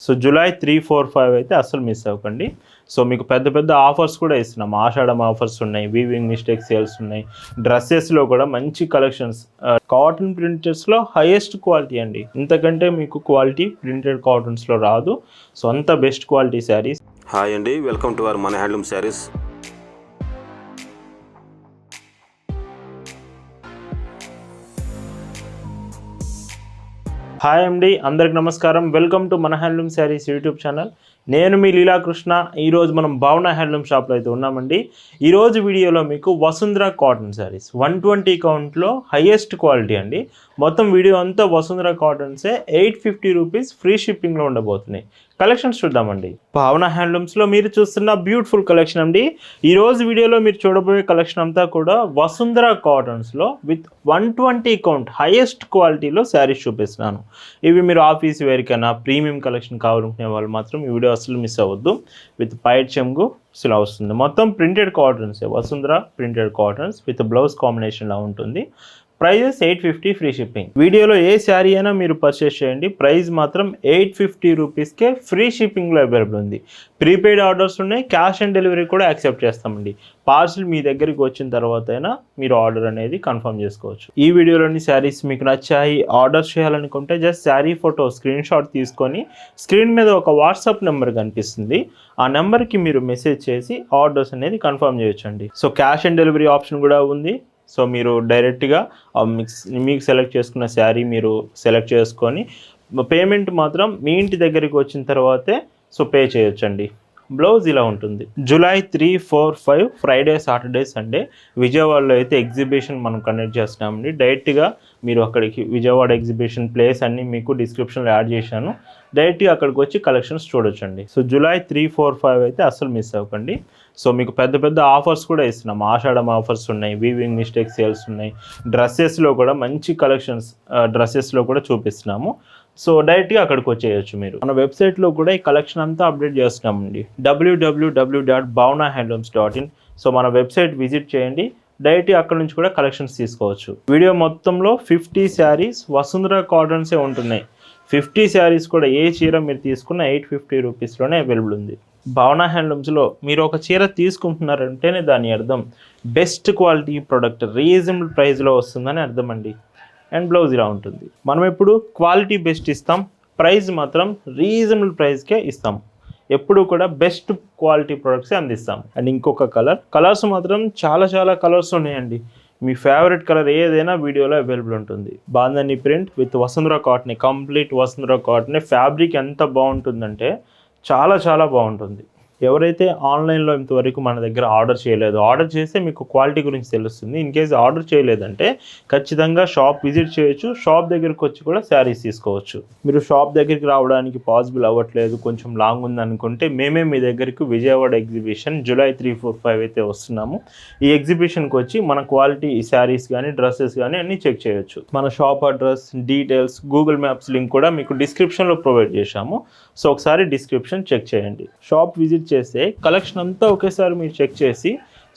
So July 3, 4, 5 అయితే అస్సలు miss అవ్వకండి. సో మీకు పెద్ద పెద్ద ఆఫర్స్ కూడా ఇస్తున్నాం. ఆషాఢం ఆఫర్స్ ఉన్నాయి, వీవింగ్ మిస్టేక్ సేల్స్ ఉన్నాయి. డ్రెస్సెస్లో కూడా మంచి కలెక్షన్స్, కాటన్ ప్రింటెడ్స్లో హైయెస్ట్ క్వాలిటీ అండి. ఇంతకంటే మీకు క్వాలిటీ ప్రింటెడ్ కాటన్స్లో రాదు. సో అంత బెస్ట్ క్వాలిటీ శారీస్. హాయ్ అండి, వెల్కమ్ టు అవర్ మన హ్యాండ్లూమ్ శారీస్. హాయ్ అండి, అందరికి నమస్కారం. వెల్కమ్ టు మన హ్యాండ్లూమ్ శారీస్ యూట్యూబ్ ఛానల్. నేను మీ లీలాకృష్ణ. ఈరోజు మనం భావన హ్యాండ్లూమ్ షాప్లో అయితే ఉన్నామండి. ఈరోజు వీడియోలో మీకు వసుంధర కాటన్ శారీస్ 120 కౌంట్లో హైయెస్ట్ క్వాలిటీ అండి. మొత్తం వీడియో అంతా వసుంధర కాటన్సే. 850 రూపీస్ ఫ్రీ షిప్పింగ్లో ఉండబోతున్నాయి. కలెక్షన్స్ చూద్దామండి. భావన హ్యాండ్లూమ్స్లో మీరు చూస్తున్న బ్యూటిఫుల్ కలెక్షన్ అండి. ఈరోజు వీడియోలో మీరు చూడబోయే కలెక్షన్ అంతా కూడా వసుంధర కాటన్స్లో విత్ 120 కౌంట్ హైయెస్ట్ క్వాలిటీలో శారీస్ చూపిస్తున్నాను. ఇవి మీరు ఆఫీస్ వేర్కైనా ప్రీమియం కలెక్షన్ కావాలనుకునే వాళ్ళు మాత్రం ఈ వీడియో అసలు మిస్ అవ్వద్దు. విత్ పైట్ చెంగు ఇలా వస్తుంది. మొత్తం printed cottons, Vasundhara printed cottons with blouse కాంబినేషన్లా ఉంటుంది. Prices 850 free shipping. వీడియోలో ఏ శారీ అయినా మీరు పర్చేస్ చేయండి, ప్రైస్ మాత్రం 850 రూపీస్కే ఫ్రీ షిప్పింగ్లో అవైలబుల్ ఉంది. ప్రీపెయిడ్ ఆర్డర్స్ ఉన్నాయి, క్యాష్ ఆన్ డెలివరీ కూడా యాక్సెప్ట్ చేస్తామండి. పార్సిల్ మీ దగ్గరికి వచ్చిన తర్వాత అయినా మీరు ఆర్డర్ అనేది కన్ఫర్మ్ చేసుకోవచ్చు. ఈ వీడియోలోని శారీస్ మీకు నచ్చాయి, ఆర్డర్ చేయాలనుకుంటే just sari photo screen shot తీసుకొని స్క్రీన్ మీద ఒక వాట్సాప్ నెంబర్ కనిపిస్తుంది, ఆ నెంబర్కి మీరు మెసేజ్ చేసి ఆర్డర్స్ అనేది కన్ఫర్మ్ చేయొచ్చండి. So cash on delivery option కూడా ఉంది. సో మీరు డైరెక్ట్గా మీకు సెలెక్ట్ చేసుకున్న శారీ మీరు సెలెక్ట్ చేసుకొని పేమెంట్ మాత్రం మీ ఇంటి దగ్గరికి వచ్చిన తర్వాతే పే చేయొచ్చండి. బ్లౌజ్ ఇలా ఉంటుంది. జూలై 3, 4, 5 ఫ్రైడే, సాటర్డే, సండే విజయవాడలో అయితే ఎగ్జిబిషన్ మనం కండక్ట్ చేస్తున్నామండి. డైరెక్ట్గా మీరు అక్కడికి విజయవాడ ఎగ్జిబిషన్ ప్లేస్ అన్నీ మీకు డిస్క్రిప్షన్లో యాడ్ చేశాను. డైరెక్ట్గా అక్కడికి వచ్చి కలెక్షన్స్ చూడొచ్చండి. సో జూలై 3, 4, 5 అయితే అస్సలు మిస్ అవ్వకండి. సో మీకు పెద్ద పెద్ద ఆఫర్స్ కూడా ఇస్తున్నాం. ఆషాఢం ఆఫర్స్ ఉన్నాయి, వీవింగ్ మిస్టేక్ సేల్స్ ఉన్నాయి. డ్రెస్సెస్లో కూడా మంచి కలెక్షన్స్ డ్రెస్సెస్లో కూడా చూపిస్తున్నాము. సో డైరెక్ట్గా అక్కడికి వచ్చేయచ్చు. మీరు మన వెబ్సైట్లో కూడా ఈ కలెక్షన్ అంతా అప్డేట్ చేస్తున్నామండి. www.bhavnahandlooms.in. సో మన వెబ్సైట్ విజిట్ చేయండి, డైరెక్ట్గా అక్కడ నుంచి కూడా కలెక్షన్స్ తీసుకోవచ్చు. వీడియో మొత్తంలో 50 శారీస్ వసుంధర కాటన్సే ఉంటున్నాయి. 50 శారీస్ కూడా ఏ చీర మీరు తీసుకున్న 850 రూపీస్లోనే అవైలబుల్ ఉంది. భావన హ్యాండ్లూమ్స్లో మీరు ఒక చీర తీసుకుంటున్నారంటేనే దాని అర్థం బెస్ట్ క్వాలిటీ ప్రోడక్ట్ రీజనబుల్ ప్రైస్లో వస్తుందని అర్థం అండి. అండ్ బ్లౌజ్ ఇలా ఉంటుంది. మనం ఎప్పుడు క్వాలిటీ బెస్ట్ ఇస్తాం, ప్రైస్ మాత్రం రీజనబుల్ ప్రైస్కే ఇస్తాం. ఎప్పుడు కూడా బెస్ట్ క్వాలిటీ ప్రొడక్ట్సే అందిస్తాం. అండ్ ఇంకొక కలర్స్ మాత్రం చాలా కలర్స్ ఉన్నాయండి. మీ ఫేవరెట్ కలర్ ఏదైనా వీడియోలో అవైలబుల్ ఉంటుంది. Bandhani print with Vasundhara cotton, complete Vasundhara cotton. Fabric ఎంత బాగుంటుందంటే చాలా బాగుంటుంది. ఎవరైతే ఆన్లైన్లో ఇంతవరకు మన దగ్గర ఆర్డర్ చేయలేదు, ఆర్డర్ చేస్తే మీకు క్వాలిటీ గురించి తెలుస్తుంది. ఇన్ కేస్ ఆర్డర్ చేయలేదంటే ఖచ్చితంగా షాప్ విజిట్ చేయొచ్చు. షాప్ దగ్గరికి వచ్చి కూడా శారీస్ తీసుకోవచ్చు. మీరు షాప్ దగ్గరికి రావడానికి పాసిబుల్ అవ్వట్లేదు, కొంచెం లాంగ్ ఉంది అనుకుంటే మేమే మీ దగ్గరికి విజయవాడ ఎగ్జిబిషన్ జూలై 3, 4, 5 అయితే వస్తున్నాము. ఈ ఎగ్జిబిషన్కి వచ్చి మన క్వాలిటీ ఈ శారీస్ కానీ డ్రెస్సెస్ కానీ అన్నీ చెక్ చేయొచ్చు. మన shop address, details, Google maps link కూడా మీకు డిస్క్రిప్షన్లో ప్రొవైడ్ చేశాము. సో ఒకసారి డిస్క్రిప్షన్ చెక్ చేయండి. షాప్ విజిట్ చేస్తే కలెక్షన్ అంతా ఒకేసారి మీరు చెక్ చేసి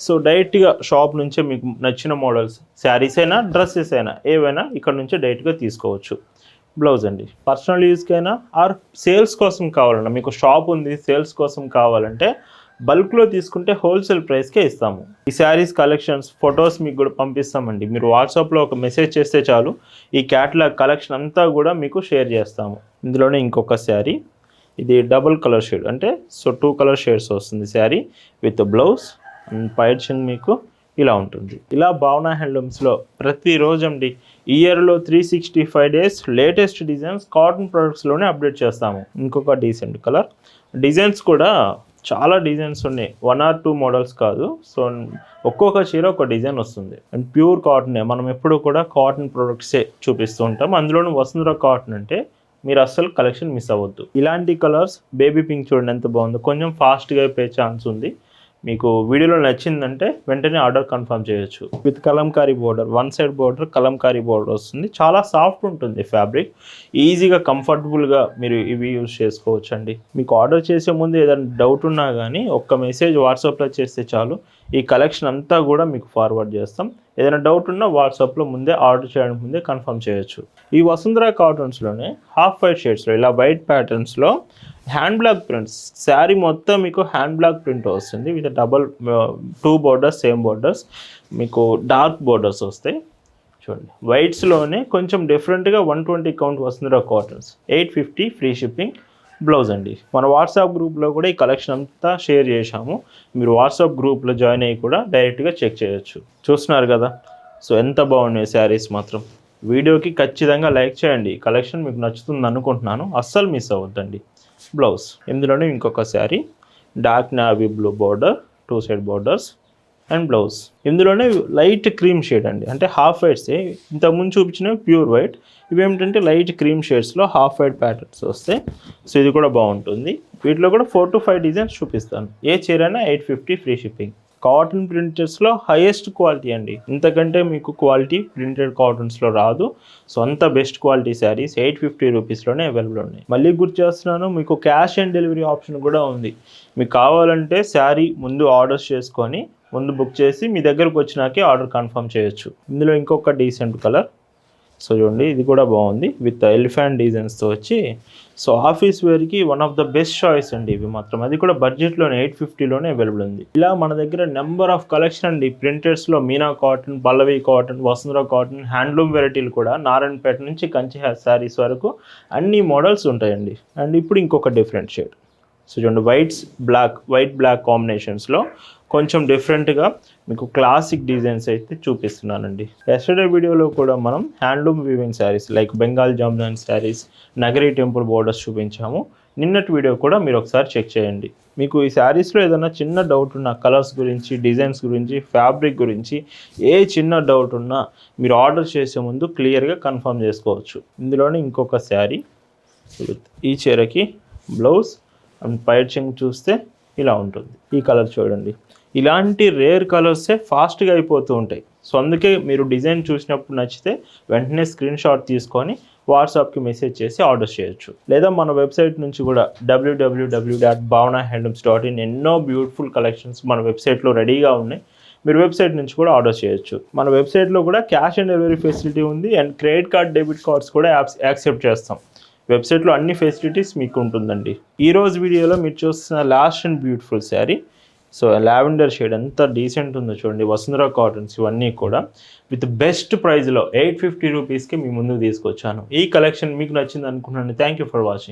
సో డైరెక్ట్గా షాప్ నుంచే మీకు నచ్చిన మోడల్స్, శారీస్ అయినా డ్రెస్సెస్ అయినా ఏవైనా ఇక్కడ నుంచే డైరెక్ట్గా తీసుకోవచ్చు. బ్లౌజ్ అండి, పర్సనల్ యూస్కైనా ఆర్ సేల్స్ కోసం కావాలన్నా, మీకు షాప్ ఉంది సేల్స్ కోసం కావాలంటే బల్క్లో తీసుకుంటే హోల్సేల్ ప్రైస్కే ఇస్తాము. ఈ శారీస్ కలెక్షన్స్ ఫొటోస్ మీకు కూడా పంపిస్తామండి. మీరు వాట్సాప్లో ఒక మెసేజ్ చేస్తే చాలు, ఈ క్యాటలాగ్ కలెక్షన్ అంతా కూడా మీకు షేర్ చేస్తాము. ఇందులోనే ఇంకొక శారీ, ఇది డబుల్ కలర్ షేడ్, అంటే 2 కలర్ షేడ్స్ వస్తుంది శారీ విత్ బ్లౌజ్ అండ్ పైచింగ్ మీకు ఇలా ఉంటుంది. ఇలా భావన హ్యాండ్లూమ్స్లో ప్రతిరోజు అండి ఇయర్లో 365 డేస్ లేటెస్ట్ డిజైన్స్ కాటన్ ప్రొడక్ట్స్లోనే అప్డేట్ చేస్తాము. ఇంకొక డీసెంట్ కలర్ డిజైన్స్ కూడా చాలా డిజైన్స్ ఉన్నాయి, 1 or 2 మోడల్స్ కాదు. సో ఒక్కొక్క చీర ఒక డిజైన్ వస్తుంది. అండ్ ప్యూర్ కాటనే, మనం ఎప్పుడు కూడా కాటన్ ప్రొడక్ట్సే చూపిస్తూ ఉంటాం. అందులోనూ వసుంధర కాటన్ అంటే మీరు అస్సలు కలెక్షన్ మిస్ అవ్వద్దు. ఇలాంటి కలర్స్, బేబీ పింక్ చూడండి ఎంత బాగుందో, కొంచెం ఫాస్ట్గా అయిపోయే ఛాన్స్ ఉంది. మీకు వీడియోలో నచ్చిందంటే వెంటనే ఆర్డర్ కన్ఫర్మ్ చేయొచ్చు. With Kalamkari border, 1 side border Kalamkari border వస్తుంది. చాలా సాఫ్ట్ ఉంటుంది ఫ్యాబ్రిక్, ఈజీగా కంఫర్టబుల్గా మీరు ఇవి యూజ్ చేసుకోవచ్చు అండి. మీకు ఆర్డర్ చేసే ముందు ఏదైనా డౌట్ ఉన్నా కానీ ఒక్క మెసేజ్ వాట్సాప్లో చేస్తే చాలు, ఈ కలెక్షన్ అంతా కూడా మీకు ఫార్వర్డ్ చేస్తాం. ఏదైనా డౌట్ ఉన్నా వాట్సాప్లో ముందే ఆర్డర్ చేయడానికి ముందే కన్ఫర్మ్ చేయొచ్చు. ఈ వసుంధర కాటన్స్లోనే హాఫ్ వైట్ షేడ్స్లో ఇలా వైట్ ప్యాటర్న్స్లో హ్యాండ్ బ్లాక్ ప్రింట్స్, శారీ మొత్తం మీకు హ్యాండ్ బ్లాక్ ప్రింట్ వస్తుంది with double 2 borders, same borders, మీకు డార్క్ బోర్డర్స్ వస్తాయి. చూడండి వైట్స్లోనే కొంచెం డిఫరెంట్గా 120 count Vasundhara cottons, 850 free shipping. Blouse అండి. మన వాట్సాప్ గ్రూప్లో కూడా ఈ కలెక్షన్ అంతా షేర్ చేశాము. మీరు వాట్సాప్ గ్రూప్లో జాయిన్ అయ్యి కూడా డైరెక్ట్గా చెక్ చేయొచ్చు. చూస్తున్నారు కదా, సో ఎంత బాగున్నాయి శారీస్ మాత్రం. వీడియోకి ఖచ్చితంగా లైక్ చేయండి. కలెక్షన్ మీకు నచ్చుతుంది అనుకుంటున్నాను, అస్సలు మిస్ అవ్వద్దండి. బ్లౌజ్ ఇందులోనే ఇంకొక sari, dark navy blue border, 2 side borders and blouse. ఇందులోనే లైట్ క్రీమ్ షేడ్ అండి, అంటే హాఫ్ వైట్సే. ఇంతకుముందు చూపించినవి ప్యూర్ వైట్, ఇవేమిటంటే లైట్ క్రీమ్ షేడ్స్లో హాఫ్ వైట్ ప్యాటర్న్స్ వస్తాయి. సో ఇది కూడా బాగుంటుంది. వీటిలో కూడా 4 to 5 డిజైన్స్ చూపిస్తాను. ఏ చీరైనా 850 ఫ్రీ షిప్పింగ్. కాటన్ ప్రింటెడ్స్లో హైయెస్ట్ క్వాలిటీ అండి, ఇంతకంటే మీకు క్వాలిటీ ప్రింటెడ్ కాటన్స్లో రాదు. సో అంత బెస్ట్ క్వాలిటీ శారీస్ 850 రూపీస్లోనే అవైలబుల్ ఉన్నాయి. మళ్ళీ గుర్తు చేస్తున్నాను, మీకు క్యాష్ ఆన్ డెలివరీ ఆప్షన్ కూడా ఉంది. మీకు కావాలంటే శారీ ముందు ఆర్డర్స్ చేసుకొని ముందు బుక్ చేసి మీ దగ్గరకు వచ్చినాకే ఆర్డర్ కన్ఫర్మ్ చేయొచ్చు. ఇందులో ఇంకొక డీసెంట్ కలర్, సో చూడండి ఇది కూడా బాగుంది విత్ ఎలిఫెంట్ డిజైన్స్తో వచ్చి. సో ఆఫీస్ వేర్కి one of the best choice అండి ఇవి మాత్రం. అది కూడా బడ్జెట్లోనే 850లోనే అవైలబుల్ ఉంది. ఇలా మన దగ్గర నెంబర్ ఆఫ్ కలెక్షన్ అండి. ప్రింటెడ్స్లో మీనా కాటన్, పల్లవి కాటన్, వసుంధర కాటన్, హ్యాండ్లూమ్ వెరైటీలు కూడా నారాయణపేట నుంచి కంచి శారీస్ వరకు అన్ని మోడల్స్ ఉంటాయండి. అండ్ ఇప్పుడు ఇంకొక డిఫరెంట్ షేడ్, సో చూడండి వైట్ బ్లాక్ కాంబినేషన్స్లో కొంచెం డిఫరెంట్గా మీకు క్లాసిక్ డిజైన్స్ అయితే చూపిస్తున్నానండి. ఎస్టర్డే వీడియోలో కూడా మనం handloom weaving saris like Bengal Jamdani saris, నగరీ టెంపుల్ బోర్డర్స్ చూపించాము. నిన్నటి వీడియో కూడా మీరు ఒకసారి చెక్ చేయండి. మీకు ఈ శారీస్లో ఏదైనా చిన్న డౌట్ ఉన్నా, కలర్స్ గురించి, డిజైన్స్ గురించి, ఫ్యాబ్రిక్ గురించి ఏ చిన్న డౌట్ ఉన్నా మీరు ఆర్డర్ చేసే ముందు క్లియర్గా కన్ఫర్మ్ చేసుకోవచ్చు. ఇందులోనే ఇంకొక శారీ, ఈ చీరకి బ్లౌజ్ అండ్ పైచింగ్ చూస్తే ఇలా ఉంటుంది. ఈ కలర్ చూడండి, ఇలాంటి రేర్ కలర్సే ఫాస్ట్గా అయిపోతూ ఉంటాయి. సో అందుకే మీరు డిజైన్ చూసినప్పుడు నచ్చితే వెంటనే స్క్రీన్ షాట్ తీసుకొని వాట్సాప్కి మెసేజ్ చేసి ఆర్డర్ చేయొచ్చు. లేదా మన వెబ్సైట్ నుంచి కూడా www.bhavanahandlooms.in ఎన్నో బ్యూటిఫుల్ కలెక్షన్స్ మన వెబ్సైట్లో రెడీగా ఉన్నాయి. మీరు వెబ్సైట్ నుంచి కూడా ఆర్డర్ చేయొచ్చు. మన వెబ్సైట్లో కూడా క్యాష్ ఆన్ డెలివరీ ఫెసిలిటీ ఉంది and credit card, debit cards కూడా యాక్సెప్ట్ చేస్తాం. వెబ్సైట్లో అన్ని ఫెసిలిటీస్ మీకు ఉంటుందండి. ఈరోజు వీడియోలో మీరు చూస్తున్న last and beautiful sari, so lavender shade ఎంత డీసెంట్ ఉందో చూడండి. వసుంధర కాటన్స్ ఇవన్నీ కూడా విత్ బెస్ట్ ప్రైస్లో 850 రూపీస్కి మీ ముందుకు తీసుకొచ్చాను. ఈ కలెక్షన్ మీకు నచ్చింది అనుకుంటున్నాను. Thank you for watching.